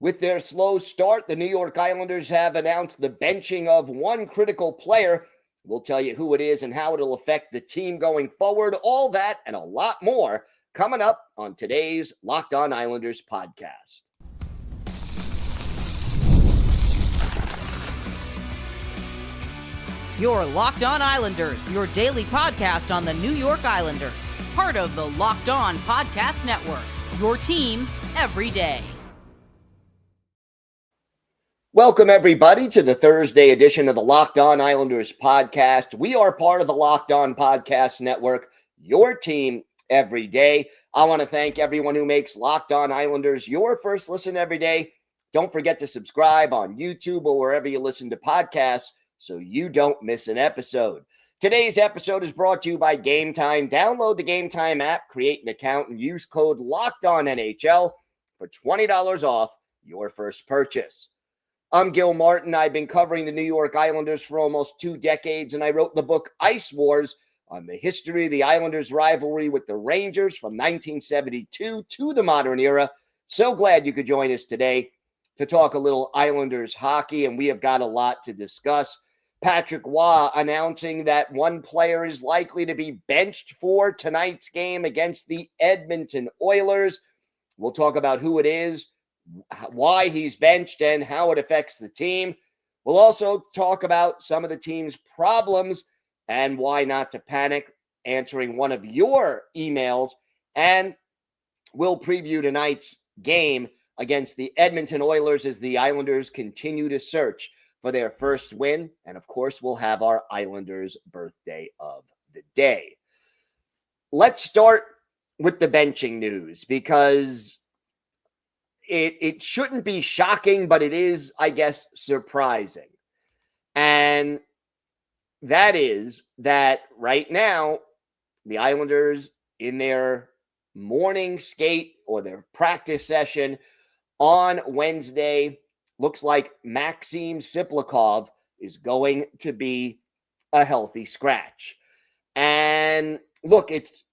With their slow start, the New York Islanders have announced the benching of one critical player. We'll tell you who it is and how it'll affect the team going forward. All that and a lot more coming up on today's Locked On Islanders podcast. Your Locked On Islanders, your daily podcast on the New York Islanders. Part of the Locked On Podcast Network, your team every day. Welcome, everybody, to the Thursday edition of the Locked On Islanders podcast. We are part of the Locked On Podcast Network, your team every day. I want to thank everyone who makes Locked On Islanders your first listen every day. Don't forget to subscribe on YouTube or wherever you listen to podcasts so you don't miss an episode. Today's episode is brought to you by GameTime. Download the GameTime app, create an account, and use code LOCKEDONNHL for $20 off your first purchase. I'm Gil Martin. I've been covering the New York Islanders for almost 2 decades, and I wrote the book Ice Wars on the history of the Islanders' rivalry with the Rangers from 1972 to the modern era. So glad you could join us today to talk a little Islanders hockey, and we have got a lot to discuss. Patrick Roy announcing that one player is likely to be benched for tonight's game against the Edmonton Oilers. We'll talk about who it is, why he's benched, and how it affects the team. We'll also talk about some of the team's problems and why not to panic, answering one of your emails, and we'll preview tonight's game against the Edmonton Oilers as the Islanders continue to search for their first win. And of course, we'll have our Islanders birthday of the day. Let's start with the benching news because it shouldn't be shocking, but it is, I guess, surprising. And that is that right now, the Islanders in their morning skate or their practice session on Wednesday, looks like Maxim Tsyplakov is going to be a healthy scratch. And look, it's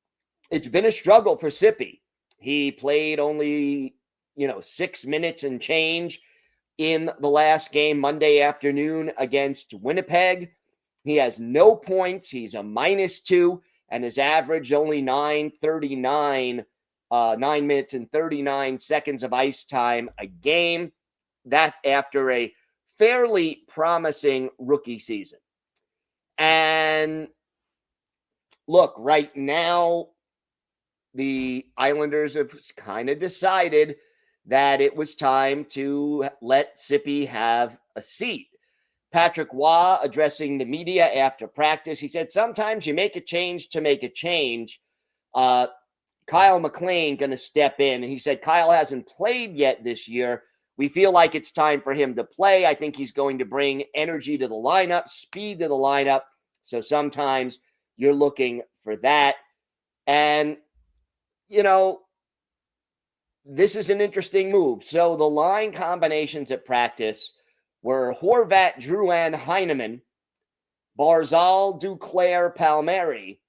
been a struggle for Sippy. He played only, 6 minutes and change in the last game Monday afternoon against Winnipeg. He has no points. He's a -2, and his average only 9 minutes and 39 seconds of ice time a game. That after a fairly promising rookie season. And look, right now, the Islanders have kind of decided that it was time to let Sippy have a seat. Patrick Roy addressing the media after practice, he said, sometimes you make a change to make a change. Kyle McLean going to step in. And he said, Kyle hasn't played yet this year. We feel like it's time for him to play. I think he's going to bring energy to the lineup, speed to the lineup. So sometimes you're looking for that. And, this is an interesting move. So the line combinations at practice were Horvat, Drouin, Heineman, Barzal, Duclair, Palmieri,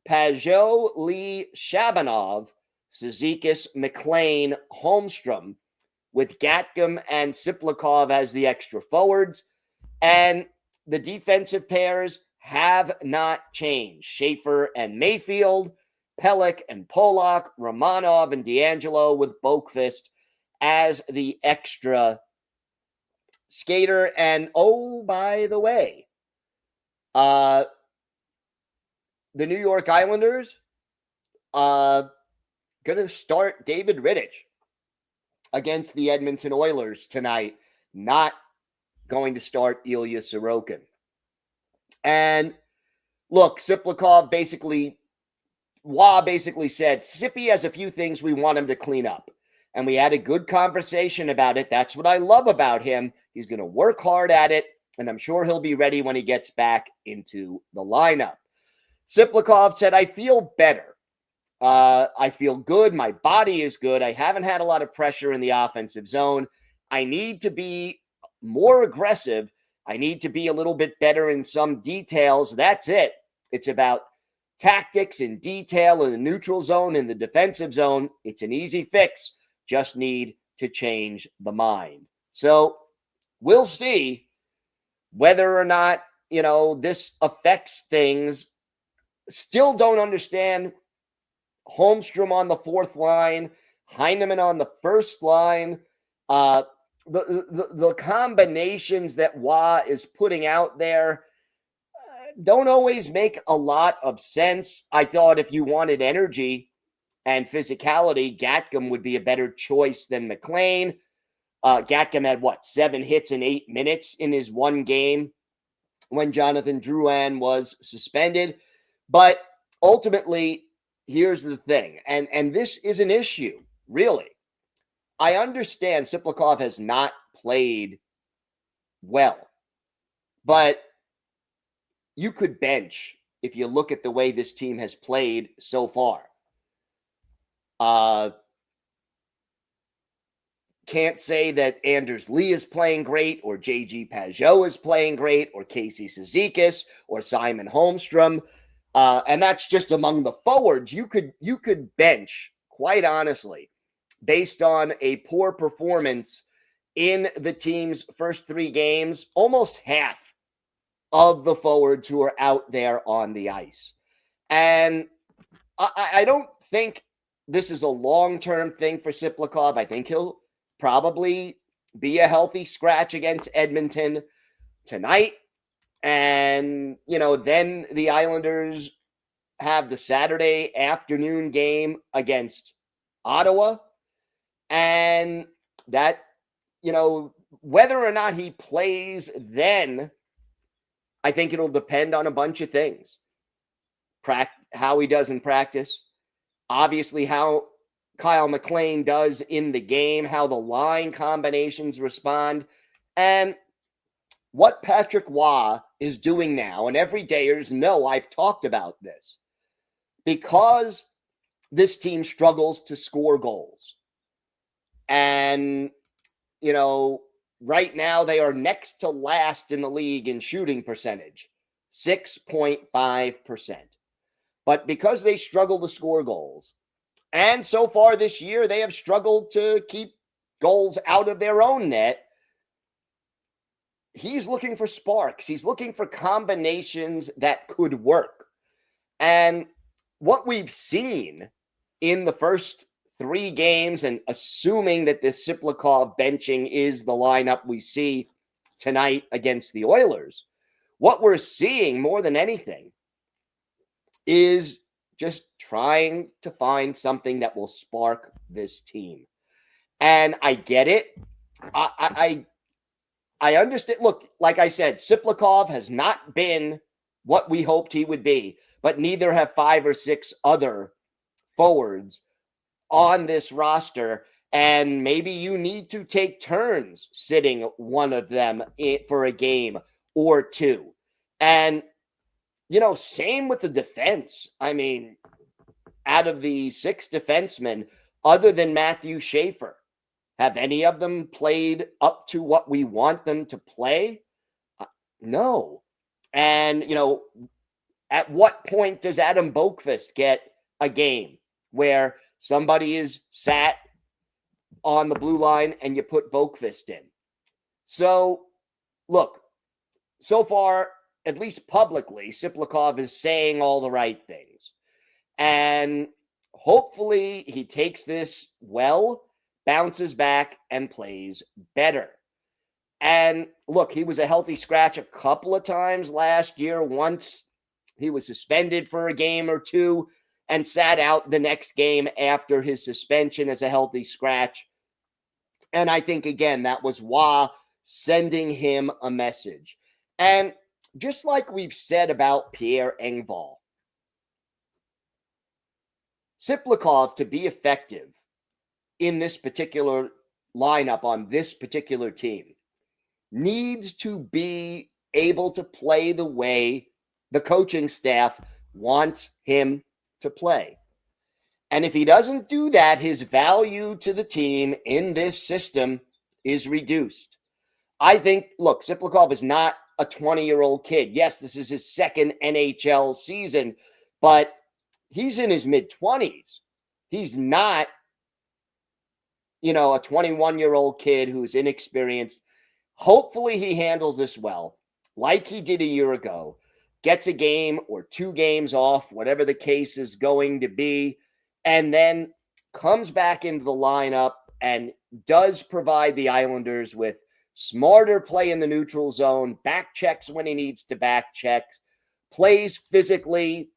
Pajot, Lee, Shabanov, Cizikas, McLean, Holmstrom, with Gatcom and Tsyplakov as the extra forwards. And the defensive pairs have not changed. Schaefer and Mayfield, Pelech and Polak, Romanov and D'Angelo with Boqvist as the extra skater. And, oh, by the way, the New York Islanders going to start David Rittich against the Edmonton Oilers tonight, not going to start Ilya Sorokin. And look, Tsyplakov basically said, Sippy has a few things we want him to clean up. And we had a good conversation about it. That's what I love about him. He's going to work hard at it, and I'm sure he'll be ready when he gets back into the lineup. Tsyplakov said, I feel better. I feel good. My body is good. I haven't had a lot of pressure in the offensive zone. I need to be more aggressive. I need to be a little bit better in some details. That's it. It's about tactics and detail in the neutral zone, in the defensive zone. It's an easy fix. Just need to change the mind. So we'll see whether or not, this affects things. Still don't understand Holmstrom on the fourth line, Heineman on the first line. The combinations that Wah is putting out there don't always make a lot of sense. I thought if you wanted energy and physicality, Gatcom would be a better choice than McLean. Gatcom had 7 hits in 8 minutes in his one game when Jonathan Drouin was suspended. But ultimately, here's the thing, and this is an issue, really. I understand Tsyplakov has not played well, but you could bench if you look at the way this team has played so far. Can't say that Anders Lee is playing great, or JG Pageau is playing great, or Casey Cizikas, or Simon Holmstrom. And that's just among the forwards. You could bench, quite honestly, based on a poor performance in the team's first 3 games, almost half of the forwards who are out there on the ice. And I don't think this is a long-term thing for Tsyplakov. I think he'll probably be a healthy scratch against Edmonton tonight. And, then the Islanders have the Saturday afternoon game against Ottawa. And that, whether or not he plays then, I think it'll depend on a bunch of things. How he does in practice. Obviously, how Kyle McLean does in the game, how the line combinations respond, and what Patrick Waugh is doing now. And everydayers know I've talked about this. Because this team struggles to score goals. And, right now they are next to last in the league in shooting percentage, 6.5%. But because they struggle to score goals, and so far this year they have struggled to keep goals out of their own net, he's looking for sparks. He's looking for combinations that could work. And what we've seen in the first 3 games, and assuming that this Tsyplakov benching is the lineup we see tonight against the Oilers, what we're seeing more than anything is just trying to find something that will spark this team. And I get it. I understand. Look, like I said, Tsyplakov has not been what we hoped he would be, but neither have 5 or 6 other forwards on this roster. And maybe you need to take turns sitting one of them for a game or 2. And, same with the defense. I mean, out of the 6 defensemen, other than Mathew Schaefer, have any of them played up to what we want them to play? No. And, at what point does Adam Boqvist get a game where somebody is sat on the blue line and you put Boqvist in? So, look, so far, at least publicly, Tsyplakov is saying all the right things. And hopefully he takes this well, bounces back, and plays better. And look, he was a healthy scratch a couple of times last year. Once he was suspended for a game or 2 and sat out the next game after his suspension as a healthy scratch. And I think, again, that was Wah sending him a message. And just like we've said about Pierre Engvall, Tsyplakov, to be effective in this particular lineup on this particular team, needs to be able to play the way the coaching staff wants him to play. And if he doesn't do that, his value to the team in this system is reduced. I think, look, Tsyplakov is not a 20-year-old kid. Yes, this is his second NHL season, but he's in his mid-20s. He's not a 21-year-old kid who's inexperienced. Hopefully he handles this well, like he did a year ago, gets a game or 2 games off, whatever the case is going to be, and then comes back into the lineup and does provide the Islanders with smarter play in the neutral zone, back checks when he needs to back check, plays physically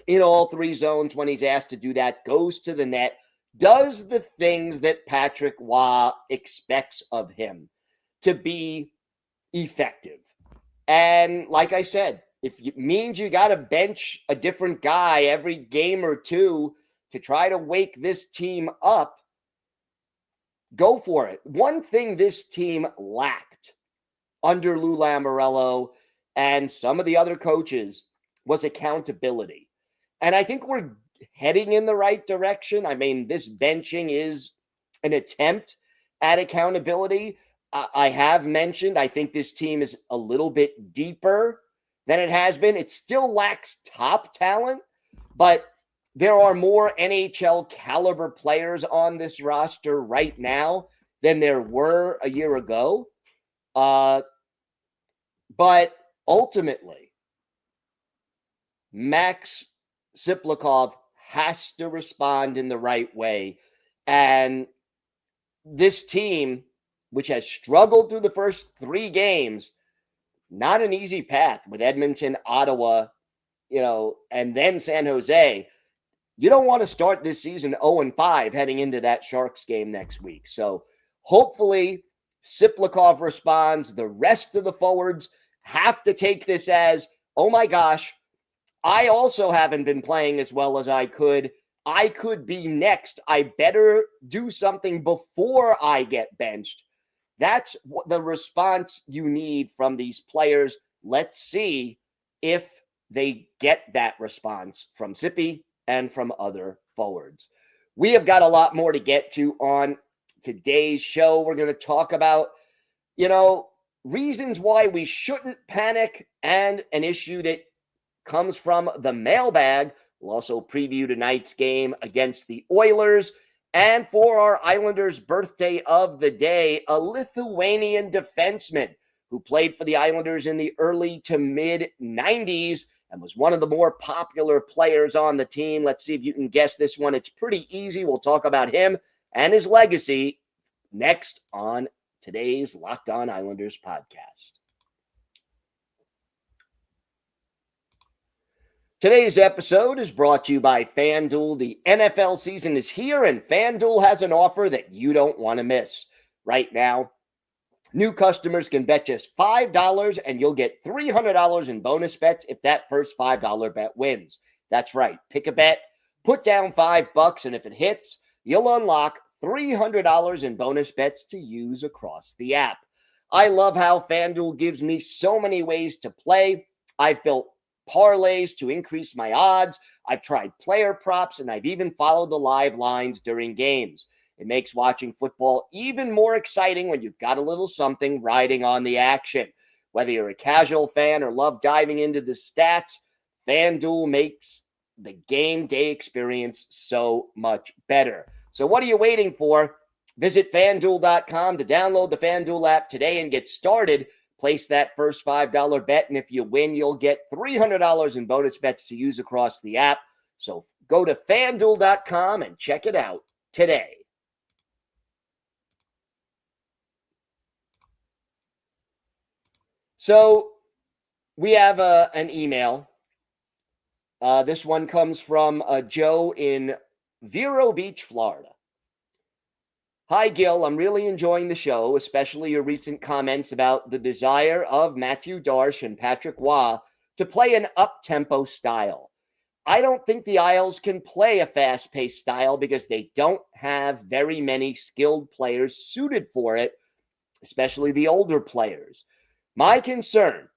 in all 3 zones when he's asked to do that, goes to the net, does the things that Patrick Roy expects of him to be effective. And like I said, if it means you got to bench a different guy every game or 2 to try to wake this team up, go for it. One thing this team lacked under Lou Lamoriello and some of the other coaches was accountability. And I think we're heading in the right direction. I mean, this benching is an attempt at accountability. I have mentioned, I think this team is a little bit deeper than it has been. It still lacks top talent, but there are more NHL caliber players on this roster right now than there were a year ago. But ultimately, Max Tsyplakov has to respond in the right way. And this team, which has struggled through the first 3 games, not an easy path with Edmonton, Ottawa, and then San Jose. You don't want to start this season 0-5 heading into that Sharks game next week. So hopefully Tsyplakov responds. The rest of the forwards have to take this as, oh my gosh, I also haven't been playing as well as I could. I could be next. I better do something before I get benched. That's the response you need from these players. Let's see if they get that response from Sippy and from other forwards. We have got a lot more to get to on today's show. We're going to talk about, reasons why we shouldn't panic and an issue that comes from the mailbag. We'll also preview tonight's game against the Oilers. And for our Islanders' birthday of the day, a Lithuanian defenseman who played for the Islanders in the early to mid-90s and was one of the more popular players on the team. Let's see if you can guess this one. It's pretty easy. We'll talk about him and his legacy next on today's Locked On Islanders podcast. Today's episode is brought to you by FanDuel. The NFL season is here, and FanDuel has an offer that you don't want to miss. Right now, new customers can bet just $5, and you'll get $300 in bonus bets if that first $5 bet wins. That's right. Pick a bet, put down $5, and if it hits, you'll unlock $300 in bonus bets to use across the app. I love how FanDuel gives me so many ways to play. I've built parlays to increase my odds. I've tried player props, and I've even followed the live lines during games. It makes watching football even more exciting when you've got a little something riding on the action. Whether you're a casual fan or love diving into the stats, FanDuel makes the game day experience so much better. So what are you waiting for? Visit FanDuel.com to download the FanDuel app today and get started. Place that first $5 bet, and if you win, you'll get $300 in bonus bets to use across the app. So go to FanDuel.com and check it out today. So we have an email. This one comes from Joe in Vero Beach, Florida. Hi, Gil. I'm really enjoying the show, especially your recent comments about the desire of Mathew and Patrick Roy to play an up-tempo style. I don't think the Isles can play a fast-paced style because they don't have very many skilled players suited for it, especially the older players. My concern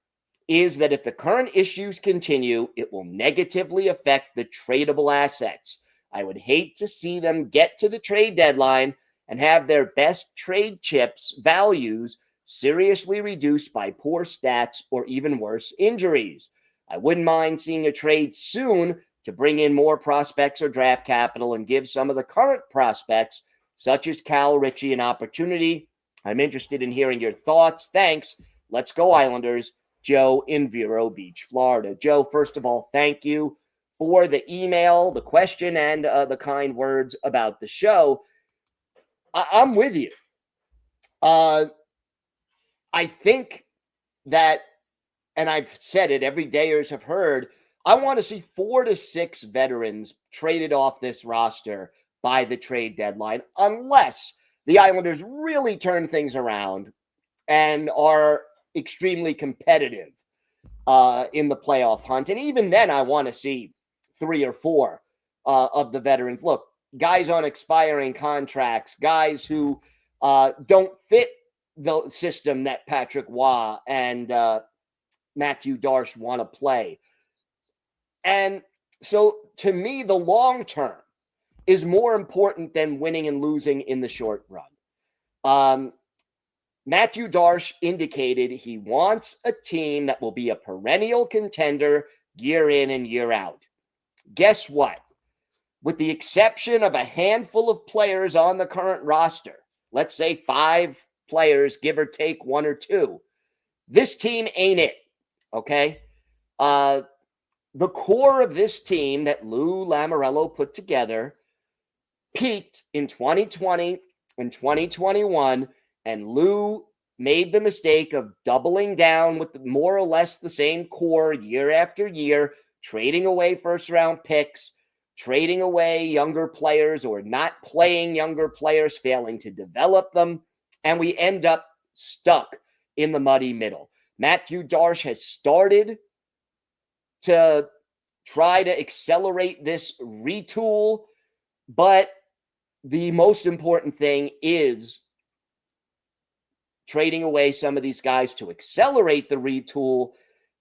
is that if the current issues continue, it will negatively affect the tradable assets. I would hate to see them get to the trade deadline and have their best trade chips values seriously reduced by poor stats or even worse, injuries. I wouldn't mind seeing a trade soon to bring in more prospects or draft capital and give some of the current prospects such as Cal Ritchie, an opportunity? I'm interested in hearing your thoughts. Thanks. Let's go Islanders. Joe in Vero Beach, Florida. Joe, first of all, thank you for the email, the question, and the kind words about the show. I'm with you. I think that, and I've said it, every Dayers have heard, I want to see 4 to 6 veterans traded off this roster by the trade deadline, unless the Islanders really turn things around and are extremely competitive in the playoff hunt. And even then, I want to see 3 or 4 of the veterans. Look, guys on expiring contracts, guys who don't fit the system that Patrick Waugh and Matthew Darche want to play. And so to me, the long term is more important than winning and losing in the short run. Matthew Darche indicated he wants a team that will be a perennial contender year in and year out. Guess what? With the exception of a handful of players on the current roster, let's say 5 players, give or take 1 or 2, this team ain't it, okay? The core of this team that Lou Lamoriello put together peaked in 2020 and 2021, and Lou made the mistake of doubling down with more or less the same core year after year, trading away first-round picks, trading away younger players or not playing younger players, failing to develop them, and we end up stuck in the muddy middle. Matthew Darche has started to try to accelerate this retool, but the most important thing is trading away some of these guys to accelerate the retool,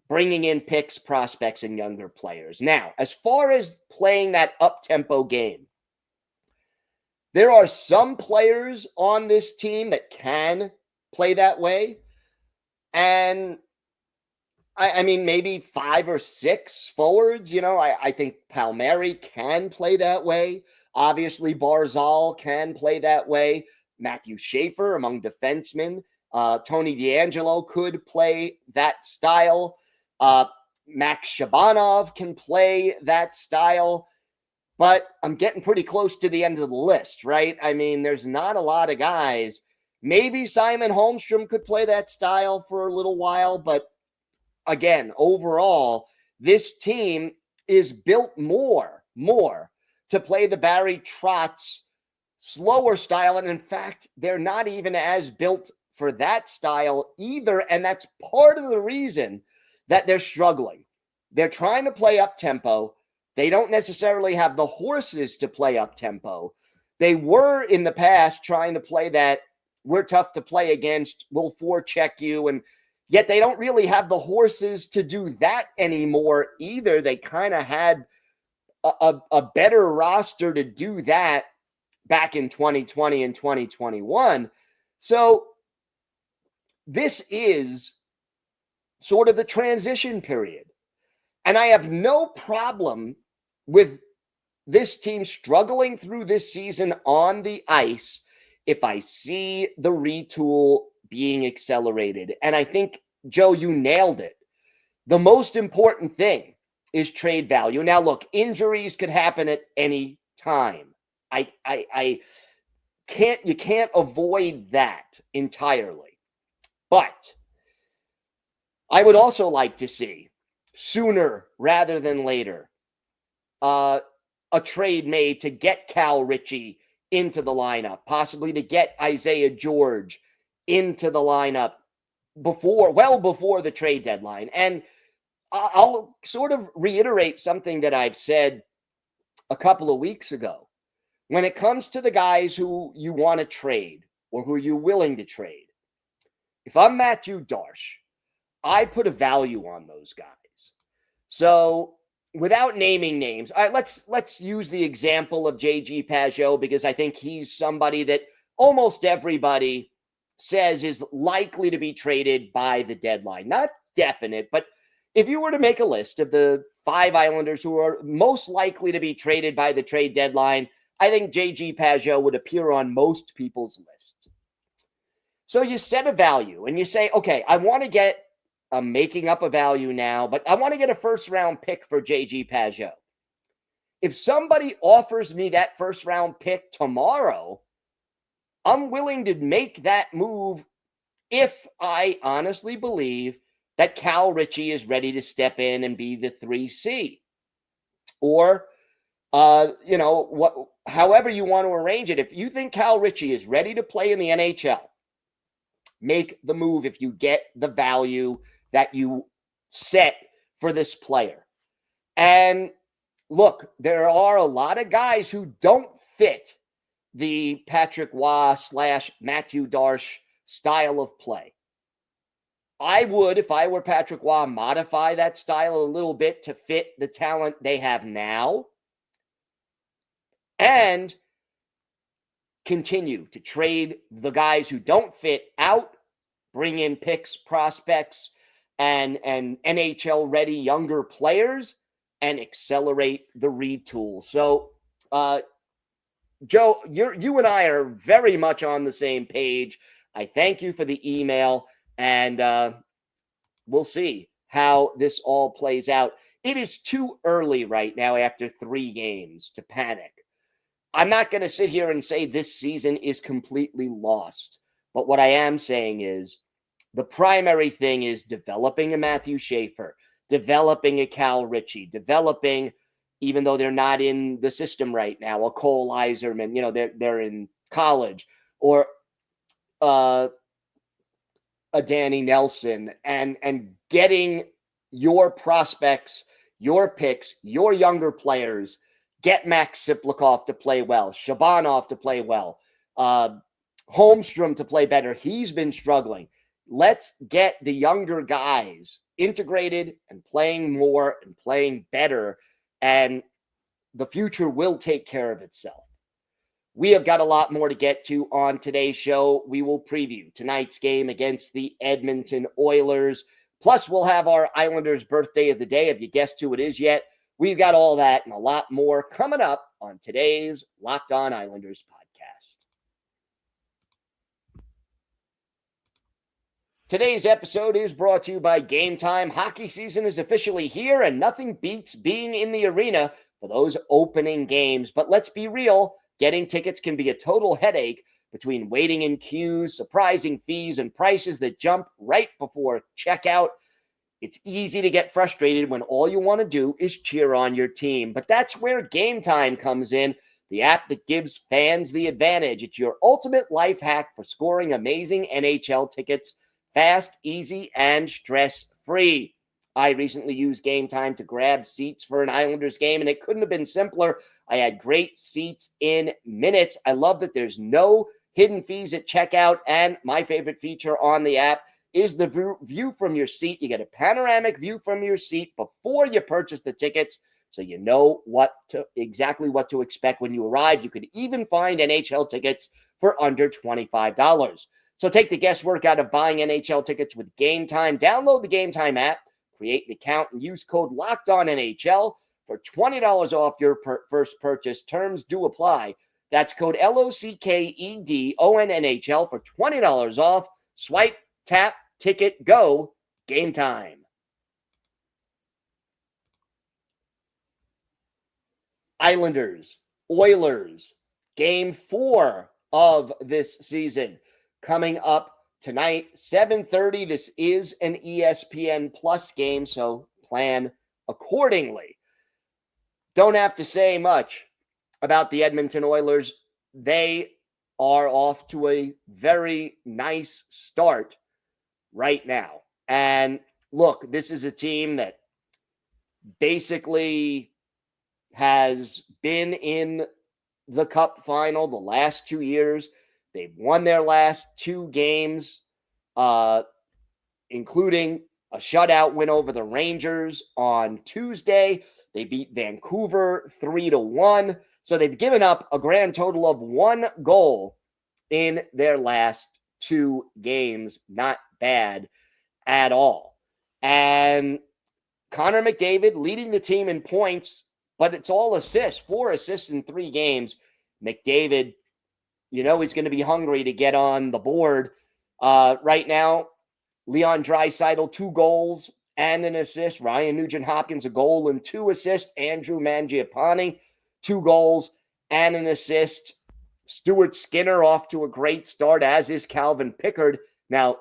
bringing in picks, prospects, and younger players. Now, as far as playing that up-tempo game, there are some players on this team that can play that way. And I mean, maybe 5 or 6 forwards, I think Palmieri can play that way. Obviously, Barzal can play that way. Matthew Schaefer among defensemen. Tony DeAngelo could play that style. Max Shabanov can play that style. But I'm getting pretty close to the end of the list, right? I mean, there's not a lot of guys. Maybe Simon Holmstrom could play that style for a little while, but again, overall, this team is built more to play the Barry Trotz slower style. And in fact, they're not even as built for that style either. And that's part of the reason that they're struggling. They're trying to play up tempo. They don't necessarily have the horses to play up tempo. They were in the past trying to play that we're tough to play against, we'll forecheck you, and yet they don't really have the horses to do that anymore either. They kind of had a better roster to do that back in 2020 and 2021. So this is sort of the transition period. And I have no problem with this team struggling through this season on the ice if I see the retool being accelerated. And I think, Joe, you nailed it. The most important thing is trade value. Now, look, injuries could happen at any time. You can't avoid that entirely. But I would also like to see, sooner rather than later, a trade made to get Cal Ritchie into the lineup, possibly to get Isaiah George into the lineup well before the trade deadline. And I'll sort of reiterate something that I've said a couple of weeks ago. When it comes to the guys who you want to trade or who you're willing to trade, if I'm Matthew Darche, I put a value on those guys. So without naming names, let's use the example of JG Pageau, because I think he's somebody that almost everybody says is likely to be traded by the deadline. Not definite, but if you were to make a list of the 5 Islanders who are most likely to be traded by the trade deadline, I think J.G. Pageau would appear on most people's lists. So you set a value and you say, okay, I want to get, I'm making up a value now, but I want to get a first-round pick for J.G. Pageau. If somebody offers me that first-round pick tomorrow, I'm willing to make that move if I honestly believe that Cal Ritchie is ready to step in and be the 3C. Or, however you want to arrange it. If you think Cal Ritchie is ready to play in the NHL, make the move if you get the value that you set for this player. And look, there are a lot of guys who don't fit the Patrick Waugh / Mathew Darche style of play. I would, if I were Patrick Waugh, modify that style a little bit to fit the talent they have now and continue to trade the guys who don't fit out, bring in picks, prospects, and NHL-ready younger players, and accelerate the retool. So, Joe, you and I are very much on the same page. I thank you for the email, and we'll see how this all plays out. It is too early right now after 3 games to panic. I'm not going to sit here and say this season is completely lost. But what I am saying is the primary thing is developing a Matthew Schaefer, developing a Cal Ritchie, developing, even though they're not in the system right now, a Cole Iserman, they're in college, or a Danny Nelson, and getting your prospects, your picks, your younger players. Get Max Tsyplakov to play well, Shabanov to play well, Holmstrom to play better. He's been struggling. Let's get the younger guys integrated and playing more and playing better, and the future will take care of itself. We have got a lot more to get to on today's show. We will preview tonight's game against the Edmonton Oilers. Plus, we'll have our Islanders birthday of the day. Have you guessed who it is yet? We've got all that and a lot more coming up on today's Locked On Islanders podcast. Today's episode is brought to you by GameTime. Hockey season is officially here, and nothing beats being in the arena for those opening games. But let's be real, getting tickets can be a total headache between waiting in queues, surprising fees, and prices that jump right before checkout. It's easy to get frustrated when all you want to do is cheer on your team. But that's where GameTime comes in, the app that gives fans the advantage. It's your ultimate life hack for scoring amazing NHL tickets fast, easy, and stress-free. I recently used GameTime to grab seats for an Islanders game, and it couldn't have been simpler. I had great seats in minutes. I love that there's no hidden fees at checkout, and my favorite feature on the app is the view from your seat. You get a panoramic view from your seat before you purchase the tickets, so you know exactly what to expect when you arrive. You could even find NHL tickets for under $25. So take the guesswork out of buying NHL tickets with GameTime. Download the GameTime app, create an account, and use code LOCKEDONNHL for $20 off your first purchase. Terms do apply. That's code LOCKEDONNHL for $20 off. Swipe, tap, ticket, go. GameTime. Islanders, Oilers, game 4 of this season coming up tonight, 7:30. This is an ESPN Plus game, so plan accordingly. Don't have to say much about the Edmonton Oilers. They are off to a very nice start right now. And look, this is a team that basically has been in the Cup final the last 2 years. They've won their last 2 games, including a shutout win over the Rangers on Tuesday. They beat Vancouver 3-1. So they've given up a grand total of 1 goal in their last 2 games. Not bad at all. And Connor McDavid leading the team in points, but it's all assists, 4 assists in 3 games. McDavid, he's going to be hungry to get on the board. Right now, Leon Draisaitl, 2 goals and an assist. Ryan Nugent-Hopkins, a goal and 2 assists. Andrew Mangiapane, 2 goals and an assist. Stuart Skinner off to a great start, as is Calvin Pickard. Now,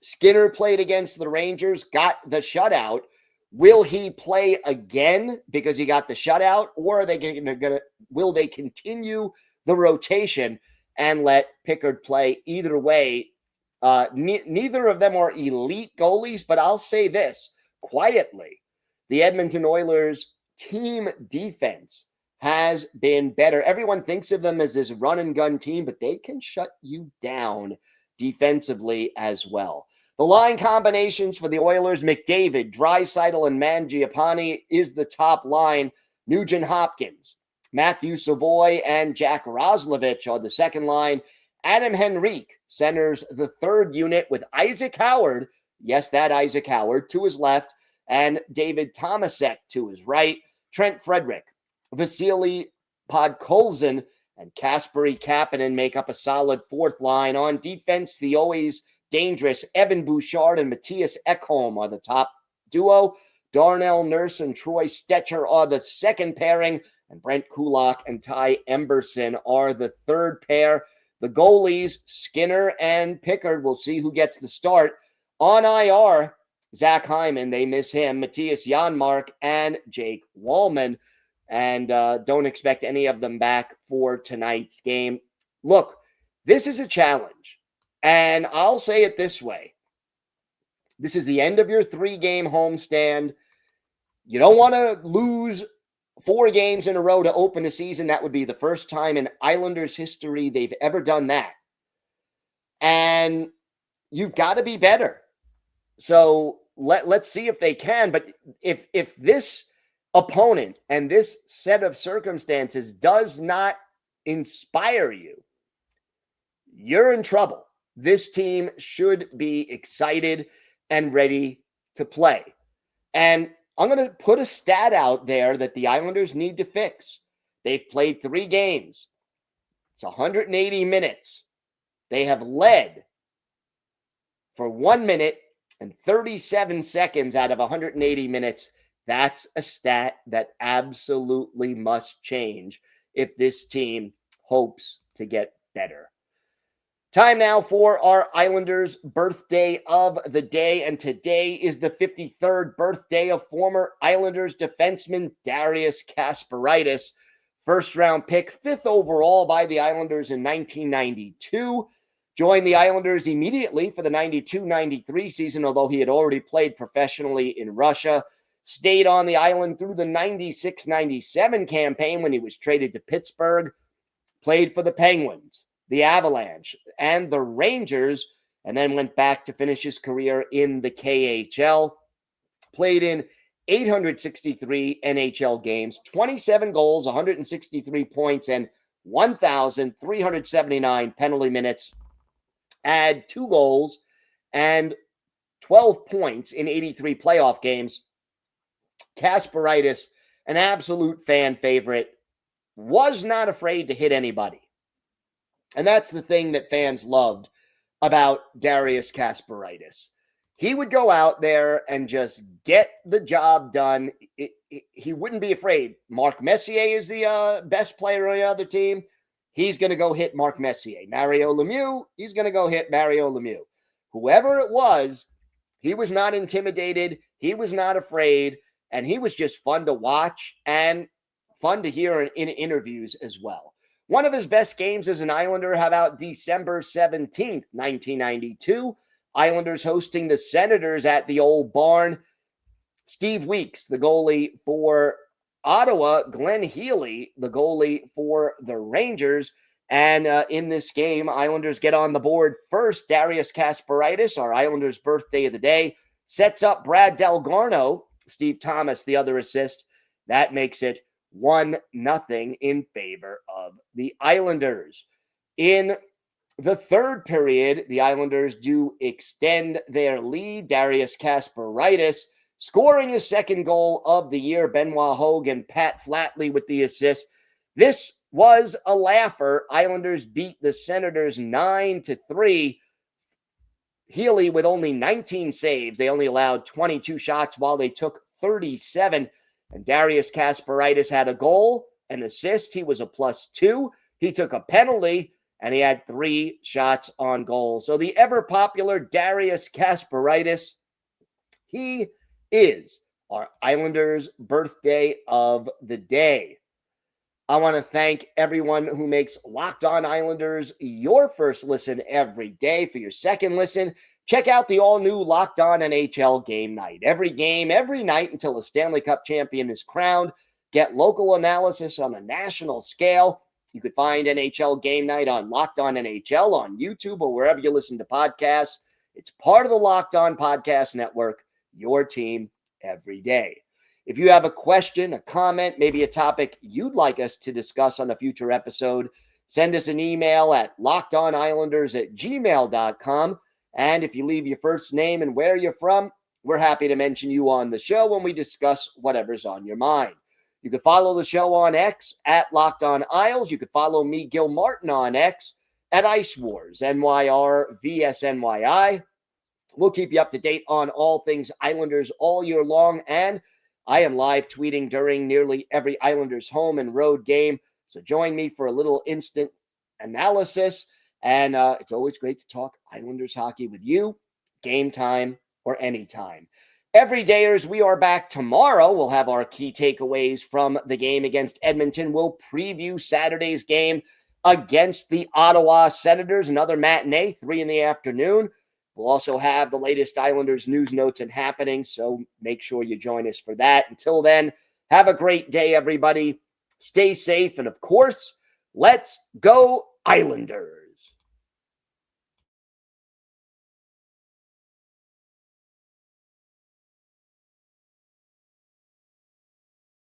Skinner played against the Rangers, got the shutout. Will he play again because he got the shutout, or are they will they continue the rotation and let Pickard play? Either way, neither of them are elite goalies, but I'll say this quietly. The Edmonton Oilers team defense has been better. Everyone thinks of them as this run and gun team, but they can shut you down defensively as well. The line combinations for the Oilers, McDavid, Draisaitl, and Mangiapane is the top line. Nugent-Hopkins, Mathew Savoy, and Jack Roslovic are the second line. Adam Henrique centers the third unit with Isaac Howard, yes, that Isaac Howard, to his left, and David Tomasek to his right. Trent Frederick, Vasily Podkolzin, and Kasperi Kapanen make up a solid fourth line. On defense, the always dangerous Evan Bouchard and Matthias Ekholm are the top duo. Darnell Nurse and Troy Stetcher are the second pairing, and Brent Kulak and Ty Emberson are the third pair. The goalies, Skinner and Pickard, we'll see who gets the start. On IR, Zach Hyman, they miss him, Matthias Janmark, and Jake Wallman. And don't expect any of them back for tonight's game. Look, this is a challenge. And I'll say it this way. This is the end of your 3-game homestand. You don't want to lose 4 games in a row to open a season. That would be the first time in Islanders history they've ever done that. And you've got to be better. So let's see if they can. But if this opponent and this set of circumstances does not inspire you, you're in trouble. This team should be excited and ready to play. And I'm going to put a stat out there that the Islanders need to fix. They've played 3 games. It's 180 minutes. They have led for 1 minute and 37 seconds out of 180 minutes. That's a stat that absolutely must change if this team hopes to get better. Time now for our Islanders birthday of the day, and today is the 53rd birthday of former Islanders defenseman Darius Kasparaitis. First-round pick, 5th overall by the Islanders in 1992. Joined the Islanders immediately for the 92-93 season, although he had already played professionally in Russia. Stayed on the island through the 96-97 campaign when he was traded to Pittsburgh. Played for the Penguins, the Avalanche, and the Rangers, and then went back to finish his career in the KHL. Played in 863 NHL games, 27 goals, 163 points, and 1,379 penalty minutes. Add 2 goals and 12 points in 83 playoff games. Kasparaitis, an absolute fan favorite, was not afraid to hit anybody. And that's the thing that fans loved about Darius Kasparaitis. He would go out there and just get the job done. He wouldn't be afraid. Mark Messier is the best player on the other team. He's going to go hit Mark Messier. Mario Lemieux, he's going to go hit Mario Lemieux. Whoever it was, he was not intimidated. He was not afraid. And he was just fun to watch and fun to hear in interviews as well. One of his best games as an Islander, how about December 17th, 1992? Islanders hosting the Senators at the Old Barn. Steve Weeks, the goalie for Ottawa. Glenn Healy, the goalie for the Rangers. And in this game, Islanders get on the board first. Darius Kasparaitis, our Islanders' birthday of the day, sets up Brad Delgarno. Steve Thomas, the other assist. That makes it 1-0 in favor of the Islanders. In the third period, the Islanders do extend their lead. Darius Kasparaitis scoring his second goal of the year. Benoit Hogue and Pat Flatley with the assist. This was a laugher. Islanders beat the Senators 9-3. Healy with only 19 saves. They only allowed 22 shots while they took 37. And Darius Kasparaitis had a goal, an assist. He was a +2. He took a penalty, and he had 3 shots on goal. So the ever-popular Darius Kasparaitis, he is our Islanders' birthday of the day. I want to thank everyone who makes Locked On Islanders your first listen every day. For your second listen, check out the all-new Locked On NHL Game Night. Every game, every night until a Stanley Cup champion is crowned. Get local analysis on a national scale. You could find NHL Game Night on Locked On NHL on YouTube or wherever you listen to podcasts. It's part of the Locked On Podcast Network, your team every day. If you have a question, a comment, maybe a topic you'd like us to discuss on a future episode, send us an email at lockedonislanders@gmail.com. And if you leave your first name and where you're from, we're happy to mention you on the show when we discuss whatever's on your mind. You can follow the show on X at Locked On Isles. You can follow me, Gil Martin, on X at Ice Wars, NYR VSNYI. We'll keep you up to date on all things Islanders all year long, and I am live tweeting during nearly every Islanders home and road game. So join me for a little instant analysis. And it's always great to talk Islanders hockey with you, game time or anytime. Everydayers, we are back tomorrow. We'll have our key takeaways from the game against Edmonton. We'll preview Saturday's game against the Ottawa Senators, another matinee, 3 p.m. We'll also have the latest Islanders news, notes, and happenings, so make sure you join us for that. Until then, have a great day, everybody. Stay safe, and of course, let's go Islanders.